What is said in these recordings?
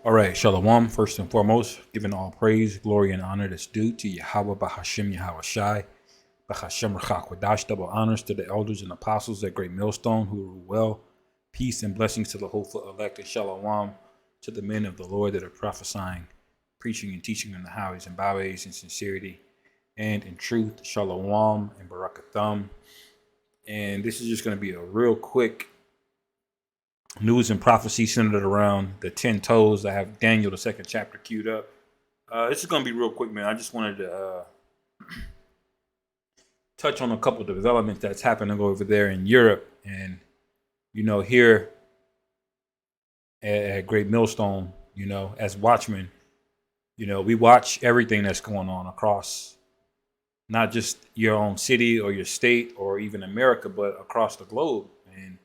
All right, Shalom. First and foremost, giving all praise, glory, and honor that's due to Yahweh Bahashim Yahweh Shai, Bahashim Rachakwadash. Double honors to the elders and apostles at Great Millstone who rule well. Peace and blessings to the hopeful elect, and Shalom to the men of the Lord that are prophesying, preaching, and teaching in the highways and byways in sincerity and in truth. Shalom and Barakatham. And this is just going to be a real quick news and prophecy centered around the 10 toes. I have Daniel, the second chapter, queued up. This is going to be real quick, man. I just wanted to touch on a couple of developments that's happening over there in Europe. And, here at Great Millstone, as watchmen, we watch everything that's going on across not just your own city or your state or even America, but across the globe. And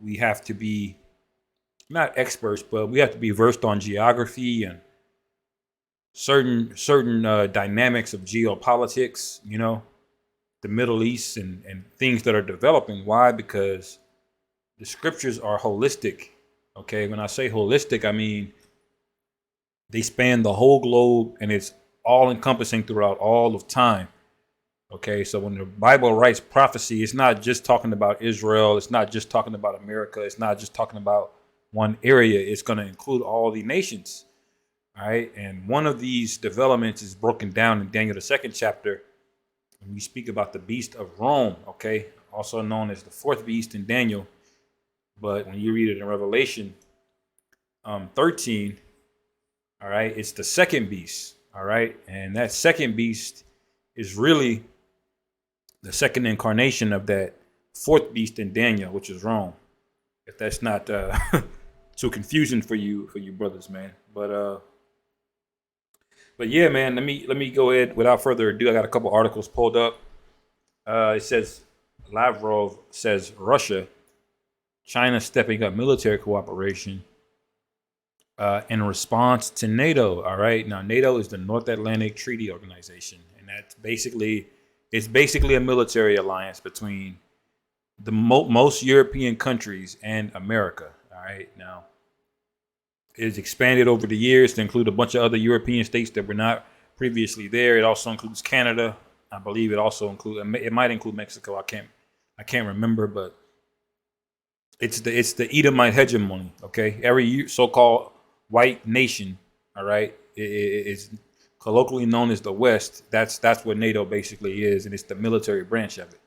we have to be not experts, but we have to be versed on geography and certain dynamics of geopolitics. The Middle East and things that are developing. Why? Because the scriptures are holistic. Okay, when I say holistic, I mean they span the whole globe and it's all encompassing throughout all of time. Okay, so when the Bible writes prophecy, it's not just talking about Israel, it's not just talking about America, it's not just talking about one area, it's going to include all the nations. All right, and one of these developments is broken down in Daniel, the second chapter. When we speak about the beast of Rome, okay, also known as the fourth beast in Daniel. But when you read it in Revelation 13, all right, it's the second beast. All right, and that second beast is really the second incarnation of that fourth beast in Daniel, which is Rome. If that's not too confusing for you brothers, man. But yeah, man. Let me go ahead. Without further ado, I got a couple articles pulled up. It says Lavrov says Russia, China stepping up military cooperation in response to NATO. All right, now NATO is the North Atlantic Treaty Organization, and that's basically a military alliance between the most European countries and America. All right, now it's expanded over the years to include a bunch of other European states that were not previously there. It also includes Canada. I believe it also includes. It might include Mexico. I can't remember, but it's the Edomite hegemony. Okay, every so-called white nation. All right, is colloquially known as the West. That's what NATO basically is, and it's the military branch of it.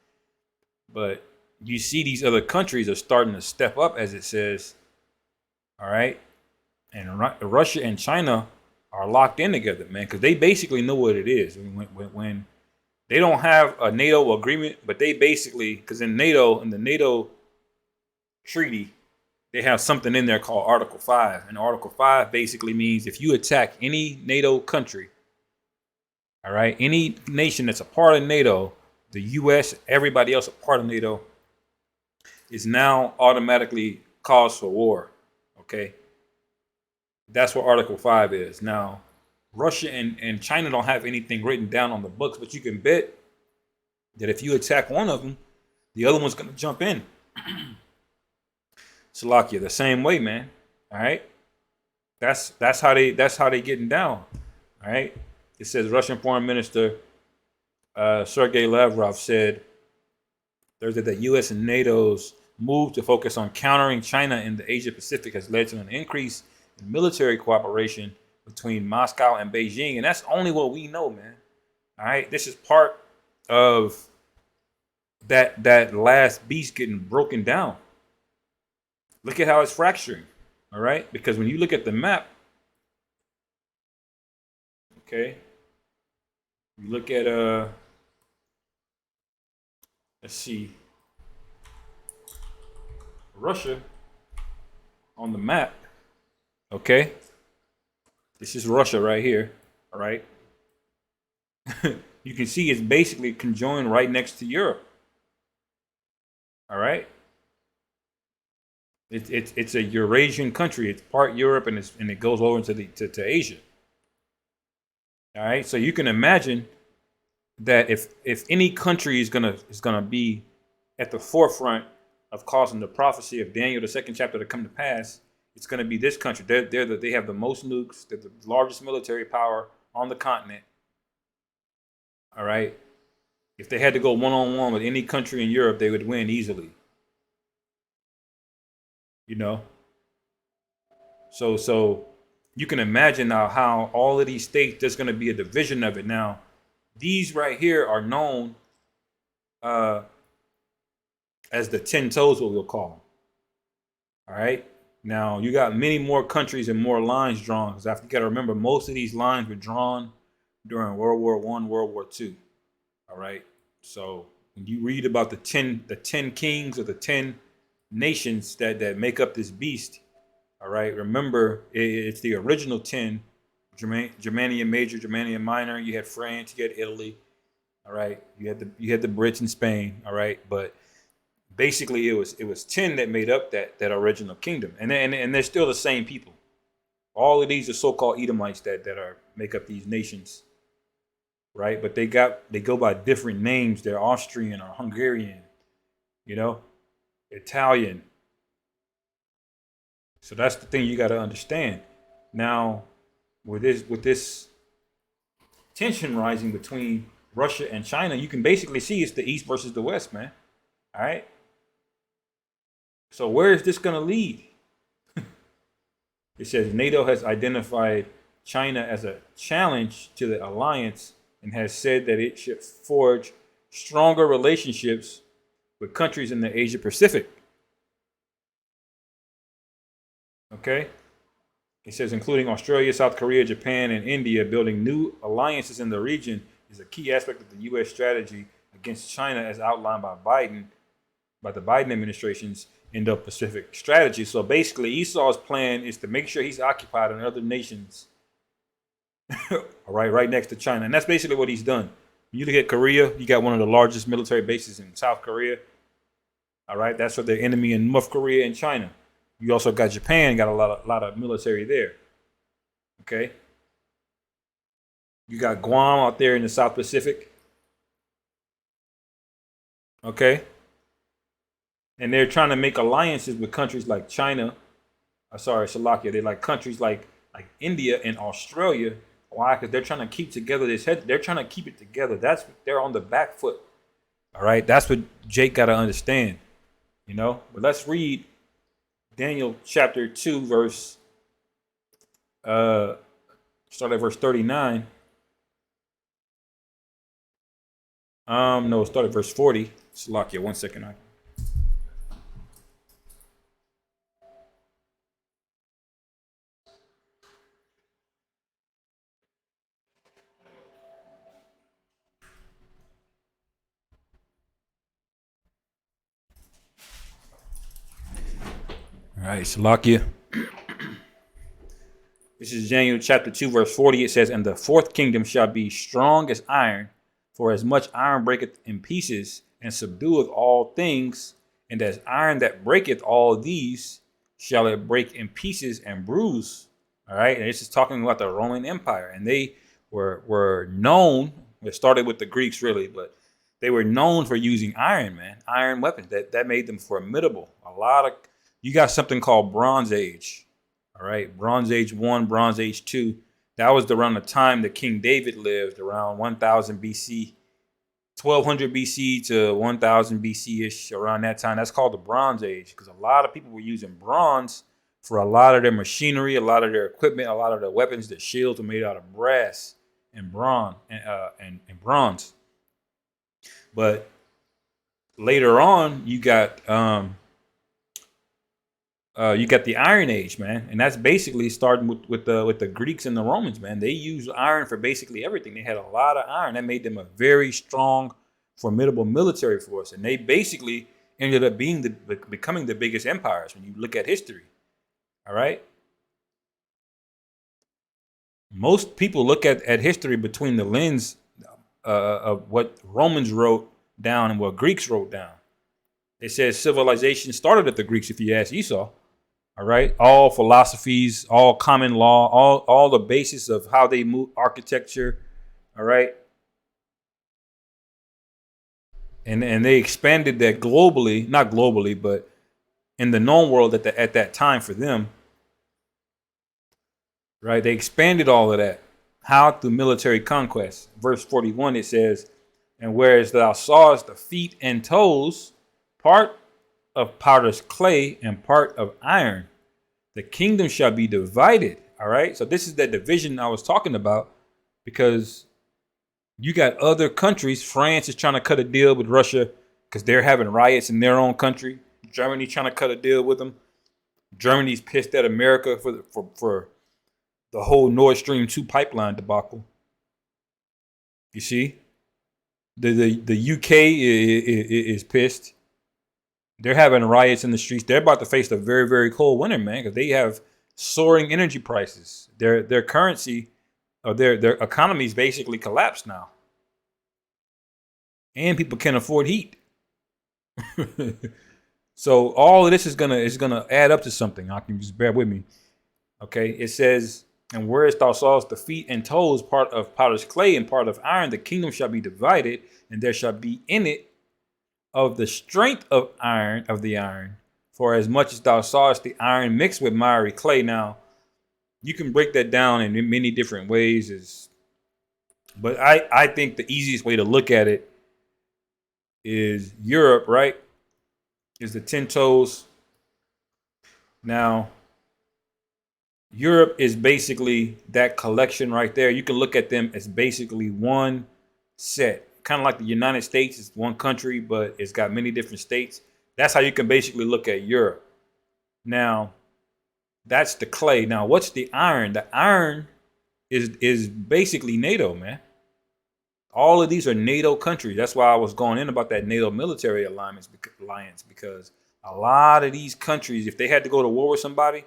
But you see, these other countries are starting to step up, as it says. All right, and Russia and China are locked in together, man, because they basically know what it is. When they don't have a NATO agreement, but they basically, because in the NATO treaty, they have something in there called Article 5. And Article 5 basically means if you attack any NATO country, all right, any nation that's a part of NATO, the U.S., everybody else a part of NATO, is now automatically cause for war. Okay, that's what Article 5 is. Now, Russia and China don't have anything written down on the books, but you can bet that if you attack one of them, the other one's going to jump in. Slovakia, the same way, man. All right, that's how they getting down. All right, it says Russian Foreign Minister Sergei Lavrov said Thursday that U.S. and NATO's move to focus on countering China in the Asia Pacific has led to an increase in military cooperation between Moscow and Beijing, and that's only what we know, man. All right, this is part of that last beast getting broken down. Look at how it's fracturing. All right, because when you look at the map, okay, you look at let's see, Russia on the map. Okay, this is Russia right here. All right, you can see it's basically conjoined right next to Europe. All right, it's a Eurasian country. It's part Europe and it goes over into to Asia. All right, so you can imagine that if any country is gonna be at the forefront of causing the prophecy of Daniel, the second chapter, to come to pass, it's going to be this country. They have the most nukes. They're the largest military power on the continent. All right. If they had to go one-on-one with any country in Europe, they would win easily. You know. So you can imagine now how all of these states, there's going to be a division of it. Now, these right here are known as the 10 toes, what we'll call them. All right. Now, you got many more countries and more lines drawn, because you got to remember, most of these lines were drawn during World War I, World War II. All right. So when you read about the 10 kings or the 10 nations that make up this beast, all right, remember, it's the original 10, Germania Major, Germania Minor. You had France, you had Italy. All right. You had the Brits and Spain. All right. But basically, it was 10 that made up that original kingdom, and they're still the same people. All of these are so-called Edomites that make up these nations, right? But they go by different names. They're Austrian or Hungarian, Italian. So that's the thing you got to understand. Now, with this tension rising between Russia and China, you can basically see it's the East versus the West, man. All right. So where is this going to lead? It says NATO has identified China as a challenge to the alliance and has said that it should forge stronger relationships with countries in the Asia Pacific. Okay. It says including Australia, South Korea, Japan, and India, building new alliances in the region is a key aspect of the U.S. strategy against China as outlined by the Biden administration's Indo-Pacific strategy. So basically, Esau's plan is to make sure he's occupied in other nations, all right next to China. And that's basically what he's done. You look at Korea, you got one of the largest military bases in South Korea. All right, that's for the enemy in North Korea and China. You also got Japan, got a lot of military there. Okay. You got Guam out there in the South Pacific. Okay. And they're trying to make alliances with countries like China. Slovakia. They like countries like India and Australia. Why? Because they're trying to keep together they're trying to keep it together. That's what they're on the back foot. All right. That's what Jake got to understand. But let's read Daniel chapter 2, start at verse 39. No, start at verse 40. Slovakia, 1 second. All right, Slovakia. This is Daniel chapter 2, verse 40. It says, and the fourth kingdom shall be strong as iron, for as much iron breaketh in pieces, and subdueth all things, and as iron that breaketh all these, shall it break in pieces and bruise. All right, and this is talking about the Roman Empire, and they were known. It started with the Greeks, really, but they were known for using iron, man, iron weapons. That made them formidable. You got something called Bronze Age. All right, Bronze Age 1, Bronze Age 2. That was around the time that King David lived, around 1000 BC, 1200 BC to 1000 BC-ish, around that time. That's called the Bronze Age, because a lot of people were using bronze for a lot of their machinery, a lot of their equipment, a lot of their weapons. Their shields were made out of brass and bronze and bronze. But later on, you got the Iron Age, man, and that's basically starting with the Greeks and the Romans, man. They used iron for basically everything. They had a lot of iron. That made them a very strong, formidable military force, and they basically ended up becoming the biggest empires when you look at history. All right. Most people look at history between the lens of what Romans wrote down and what Greeks wrote down. They said civilization started at the Greeks, if you ask Esau. All right. All philosophies, all common law, all the basis of how they move, architecture. All right. And they expanded that globally, not globally, but in the known world at that time for them. right? They expanded all of that. How? Through military conquest. Verse 41, it says, and whereas thou sawest the feet and toes, part of potter's clay and part of iron, the kingdom shall be divided. All right. So this is that division I was talking about, because you got other countries. France is trying to cut a deal with Russia because they're having riots in their own country. Germany trying to cut a deal with them. Germany's pissed at America for the whole Nord Stream 2 pipeline debacle. You see, the UK is pissed. They're having riots in the streets. They're about to face a very, very cold winter, man, because they have soaring energy prices. Their currency, or their economies basically collapsed now, and people can't afford heat. So all of this is gonna add up to something. I can just bear with me. Okay, it says, and whereas thou sawest the feet and toes, part of potter's clay and part of iron, the kingdom shall be divided, and there shall be in it of the strength of the iron, for as much as thou sawest the iron mixed with miry clay. Now, you can break that down in many different ways, but I think the easiest way to look at it is Europe, right? Is the 10 toes. Now, Europe is basically that collection right there. You can look at them as basically one set. Kind of like the United States is one country, but it's got many different states. That's how you can basically look at Europe. Now, that's the clay. Now, what's the iron? The iron is basically NATO, man. All of these are NATO countries. That's why I was going in about that NATO military alliance, because a lot of these countries, if they had to go to war with somebody,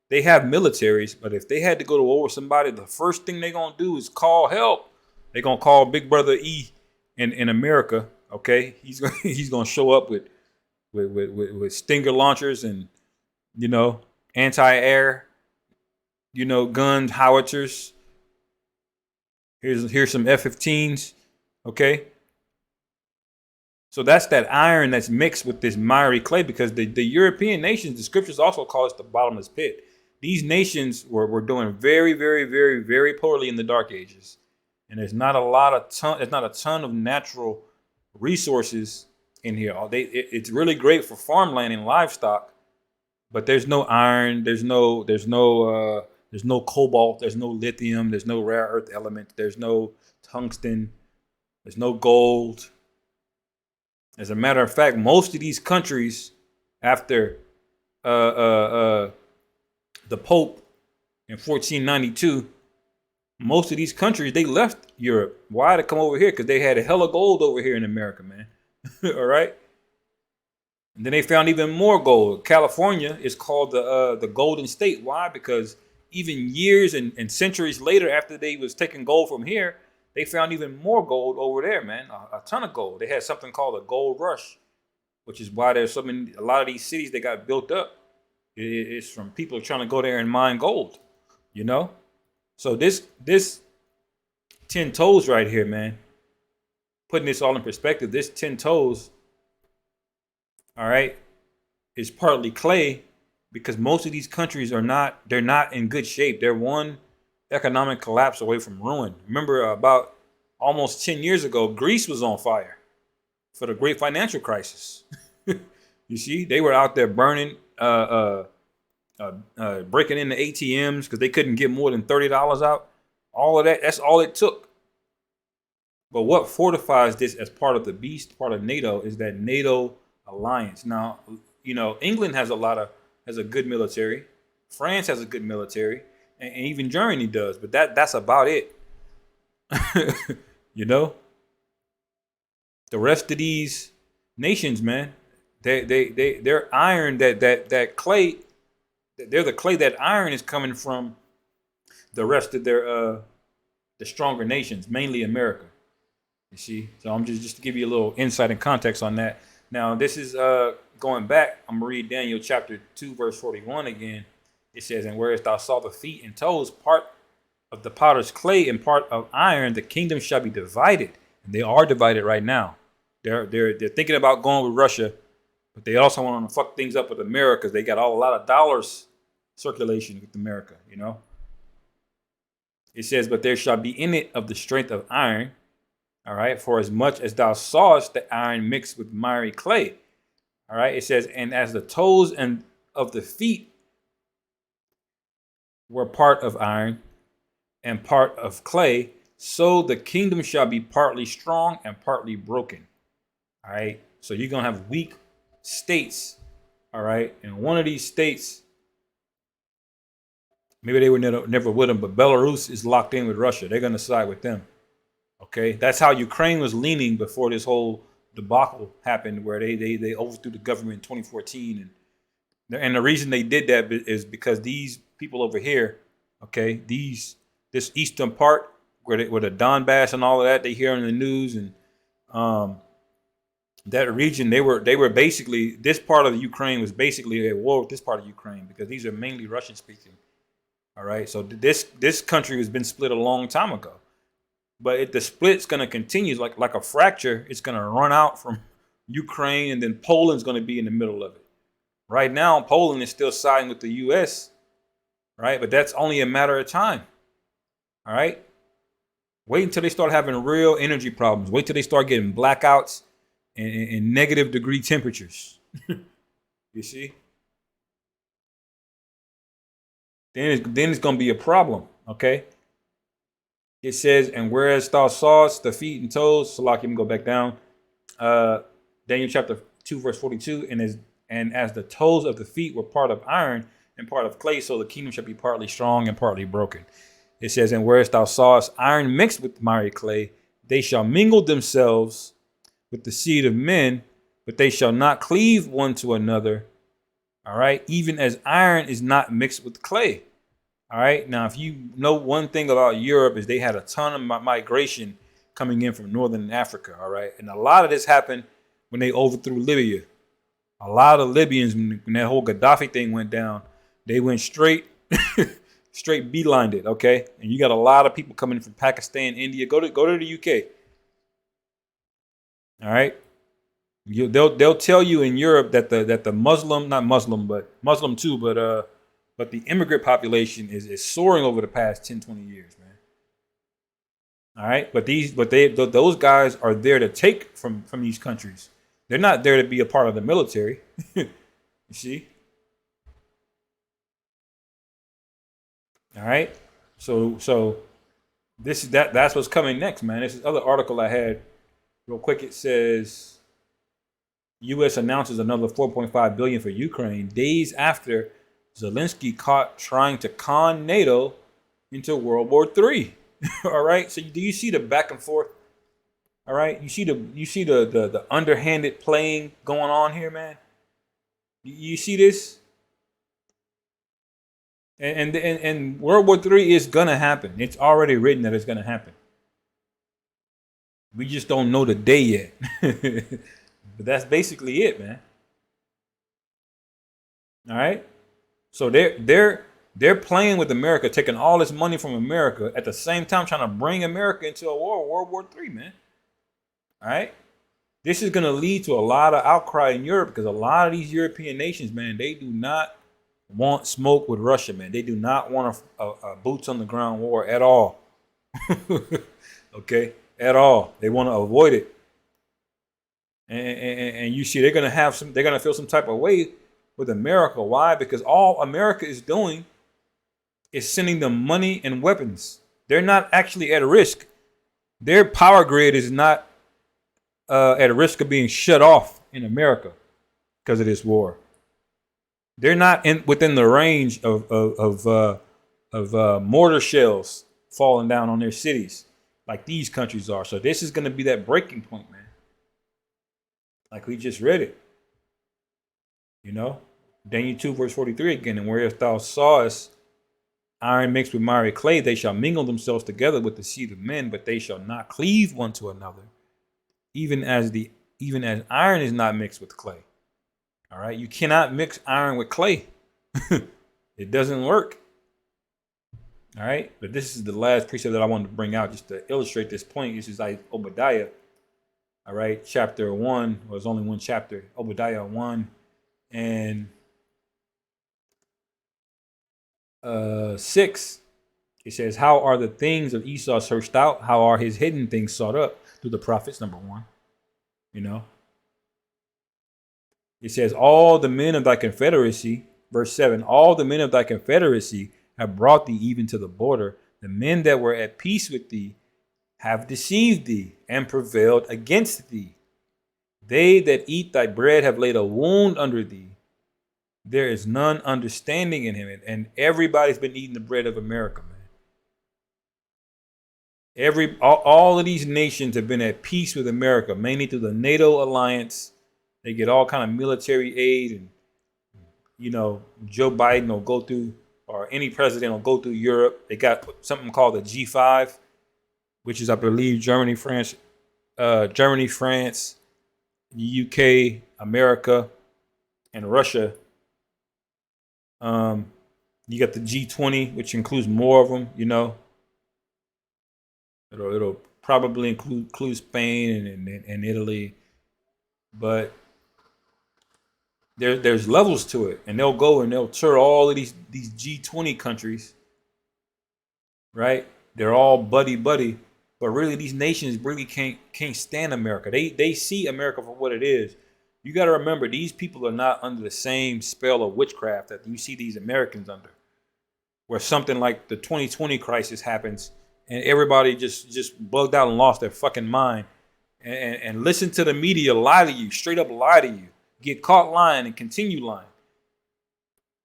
they have militaries, but if they had to go to war with somebody, the first thing they're going to do is call help. They're going to call Big Brother E in America, okay? He's going to show up with Stinger launchers and, anti-air, guns, howitzers. Here's some F-15s, okay? So that's that iron that's mixed with this miry clay, because the European nations, the scriptures also call it the bottomless pit. These nations were doing very, very, very, very poorly in the Dark Ages. And there's not a ton of natural resources in here. It's really great for farmland and livestock, but there's no iron, there's no cobalt, there's no lithium, there's no rare earth element, there's no tungsten, there's no gold. As a matter of fact, most of these countries, after the Pope in 1492, most of these countries, they left Europe. Why? To come over here, because they had a hella gold over here in America, man. All right. And then they found even more gold. California is called the Golden State. Why? Because even years and centuries later, after they was taking gold from here, they found even more gold over there, man. A ton of gold. They had something called a gold rush, which is why there's a lot of these cities that got built up. It's from people trying to go there and mine gold, So this 10 toes right here, man, putting this all in perspective, this 10 toes, all right, is partly clay, because most of these countries they're not in good shape. They're one economic collapse away from ruin. Remember, about almost 10 years ago, Greece was on fire for the great financial crisis. You see, they were out there burning, breaking into ATMs because they couldn't get more than $30 out. All of that, that's all it took. But what fortifies this as part of the beast, part of NATO, is that NATO alliance. Now, England has a good military. France has a good military. And even Germany does, but that's about it. The rest of these nations, man, they're iron, that clay. They're the clay. That iron is coming from the rest of the stronger nations, mainly America. You see, so I'm just to give you a little insight and context on that. Now, this is going back. I'm gonna read Daniel chapter 2, verse 41 again. It says, and whereas thou saw the feet and toes, part of the potter's clay and part of iron, the kingdom shall be divided. And they are divided right now. They're thinking about going with Russia, but they also want to fuck things up with America, because they got a lot of dollars circulation with America, It says, but there shall be in it of the strength of iron. All right. For as much as thou sawest the iron mixed with miry clay. All right. It says, and as the toes and of the feet were part of iron and part of clay, so the kingdom shall be partly strong and partly broken. All right. So you're going to have weak states. All right. And one of these states, maybe they were never with them, but Belarus is locked in with Russia. They're going to side with them. Okay. That's how Ukraine was leaning before this whole debacle happened, where they overthrew the government in 2014. And the reason they did that is because these people over here, okay, this eastern part where the Donbass and all of that, they hear on the news, and that region, they were basically, this part of Ukraine was basically at war with this part of Ukraine, because these are mainly Russian speaking. All right, so this country has been split a long time ago, but the split's going to continue like a fracture. It's going to run out from Ukraine, and then Poland's going to be in the middle of it. Right now, Poland is still siding with the U.S., right? But that's only a matter of time. All right? Wait until they start having real energy problems. Wait till they start getting blackouts and negative degree temperatures. You see? Then it's going to be a problem, okay? It says, and whereas thou sawest the feet and toes, so like, let me go back down. Daniel chapter 2, verse 42, and as the toes of the feet were part of iron and part of clay, so the kingdom shall be partly strong and partly broken. It says, and whereas thou sawest iron mixed with miry clay, they shall mingle themselves with the seed of men, but they shall not cleave one to another. All right. Even as iron is not mixed with clay. All right. Now, if you know one thing about Europe, is they had a ton of migration coming in from northern Africa. All right. And a lot of this happened when they overthrew Libya. A lot of Libyans, when that whole Gaddafi thing went down, they went straight beelined it, okay? And you got a lot of people coming from Pakistan, India. Go to the UK. All right? They'll tell you in Europe that the Muslim, not Muslim, but Muslim too, but the immigrant population is soaring over the past 10, 20 years, man. All right? But those guys are there to take from these countries. They're not there to be a part of the military. You see? All right. So that's what's coming next, man. This is other article I had real quick. It says U.S. announces another $4.5 billion for Ukraine days after Zelensky caught trying to con NATO into World War III. All right. So do you see the back and forth? All right, you see the underhanded playing going on here, man. You see this, and World War III is gonna happen. It's already written that it's gonna happen. We just don't know the day yet. But that's basically it, man. All right, so they're playing with America, taking all this money from America at the same time trying to bring America into a war, World War III, man. All right. This is going to lead to a lot of outcry in Europe, because a lot of these European nations, man, they do not want smoke with Russia, man. They do not want a boots on the ground war at all. Okay. At all. They want to avoid it. And you see, they're going to feel some type of way with America. Why? Because all America is doing is sending them money and weapons. They're not actually at risk. Their power grid is not at risk of being shut off in America because of this war. They're not within the range of mortar shells falling down on their cities like these countries are. So this is going to be that breaking point, man. Like we just read it. You know, Daniel 2 verse 43 again. And whereas thou sawest iron mixed with miry clay, they shall mingle themselves together with the seed of men, but they shall not cleave one to another. Even as iron is not mixed with clay. All right. You cannot mix iron with clay. It doesn't work. All right. But this is the last precept that I wanted to bring out just to illustrate this point. This is like Obadiah. All right. Chapter 1. Well, there's only one chapter. Obadiah 1 and 6. It says, how are the things of Esau searched out? How are his hidden things sought up? Through the prophets, number one. You know, it says, all the men of thy confederacy, verse 7, all the men of thy confederacy have brought thee even to the border. The men that were at peace with thee have deceived thee and prevailed against thee. They that eat thy bread have laid a wound under thee. There is none understanding in him. And everybody's been eating the bread of America, man. All of these nations have been at peace with America, mainly through the NATO alliance. They get all kind of military aid, and Joe Biden will go through, or any president will go through Europe. They got something called the G5, which is, I believe, Germany, France, the UK, America, and Russia. You got the G20, which includes more of them. It'll probably include Spain and Italy, but there's levels to it, and they'll go and they'll tour all of these G20 countries, right? They're all buddy, but really these nations really can't stand America. They see America for what it is. You got to remember, these people are not under the same spell of witchcraft that you see these Americans under, where something like the 2020 crisis happens and everybody just bugged out and lost their fucking mind and listen to the media lie to you, straight up lie to you, get caught lying and continue lying.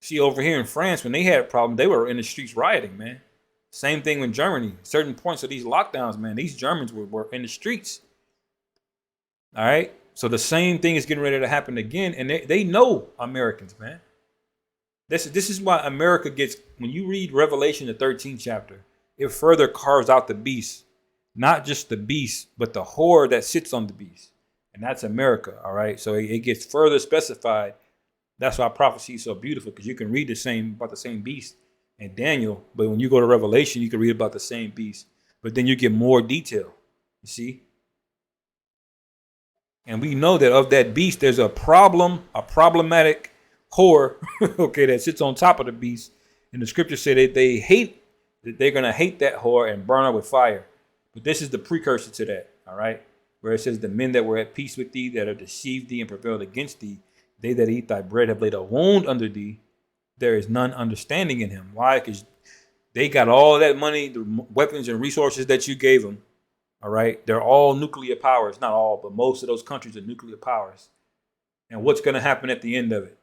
See, over here in France, when they had a problem, they were in the streets rioting, man. Same thing with Germany. Certain points of these lockdowns, man, these Germans were in the streets. All right? So the same thing is getting ready to happen again, and they know Americans, man. This is why America gets, when you read Revelation, the 13th chapter, it further carves out the beast. Not just the beast, but the whore that sits on the beast. And that's America, all right? So it gets further specified. That's why prophecy is so beautiful, because you can read about the same beast in Daniel, but when you go to Revelation, you can read about the same beast. But then you get more detail, you see? And we know that of that beast, there's a problematic whore, okay, that sits on top of the beast. And the scriptures say that they're going to hate that whore and burn her with fire. But this is the precursor to that, all right? Where it says, the men that were at peace with thee, that have deceived thee and prevailed against thee, they that eat thy bread have laid a wound under thee. There is none understanding in him. Why? Because they got all that money, the weapons and resources that you gave them. All right. They're all nuclear powers. Not all, but most of those countries are nuclear powers. And what's going to happen at the end of it?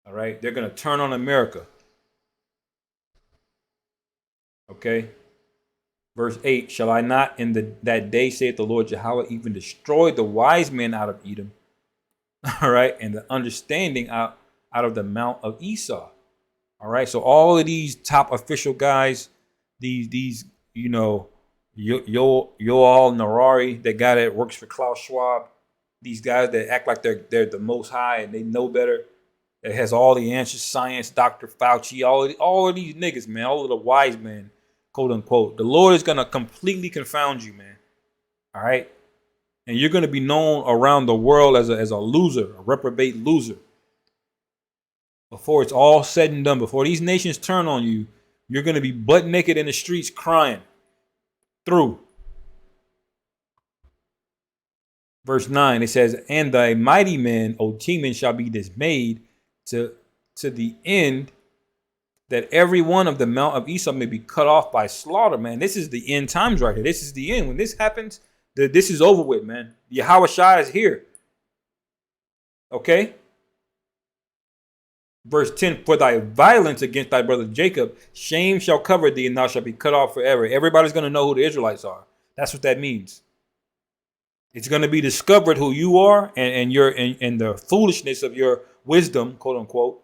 All right. They're going to turn on America. Okay. Verse 8, shall I not in that day, saith the Lord Yahweh, even destroy the wise men out of Edom? All right. And the understanding out of the mount of Esau. All right. So all of these top official guys, these Yoel Narari, that guy that works for Klaus Schwab, these guys that act like they're the most high and they know better, that has all the answers, science, Dr. Fauci, all of these niggas, man, all of the wise men, quote unquote. The Lord is gonna completely confound you, man. All right, and you're gonna be known around the world as a loser, a reprobate loser. Before it's all said and done, before these nations turn on you, you're gonna be butt naked in the streets crying. Through. Verse 9, it says, and thy mighty men, O Teman, shall be dismayed to the end that every one of the mount of Esau may be cut off by slaughter, man. This is the end times right here. This is the end. When this happens, this is over with, man. Yahweh Shai is here. Okay? Verse 10, for thy violence against thy brother Jacob, shame shall cover thee, and thou shalt be cut off forever. Everybody's going to know who the Israelites are. That's what that means. It's going to be discovered who you are and the foolishness of your wisdom, quote unquote.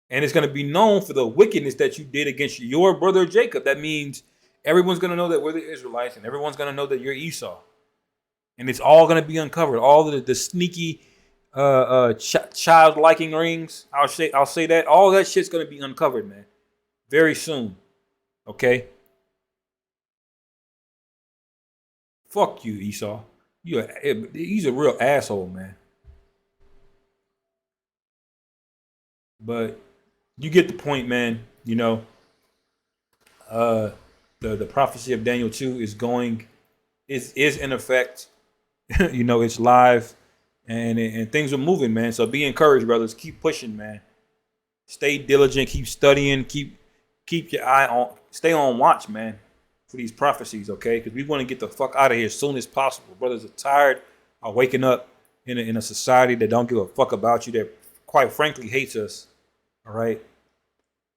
And it's going to be known for the wickedness that you did against your brother Jacob. That means everyone's going to know that we're the Israelites, and everyone's going to know that you're Esau. And it's all going to be uncovered. All of the sneaky child liking rings, I'll say that all that shit's gonna be uncovered, man, very soon. Okay, fuck you, Esau. He's a real asshole, man. But you get the point, man. The prophecy of Daniel 2 is in effect. It's live, and things are moving, man. So be encouraged, brothers. Keep pushing, man. Stay diligent. Keep studying. Keep your eye on. Stay on watch, man, for these prophecies, okay? Because we want to get the fuck out of here as soon as possible. Brothers are tired of waking up in a society that don't give a fuck about you, that quite frankly hates us. All right.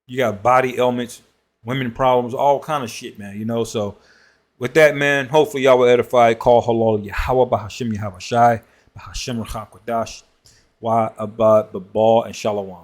You got body ailments, women problems, all kind of shit, man. So with that, man, hopefully y'all will edify. Call halal Yahweh Bahashim Yahweh Shai Bahashim Rachak Wadash Wa Abad Babal and Shalom.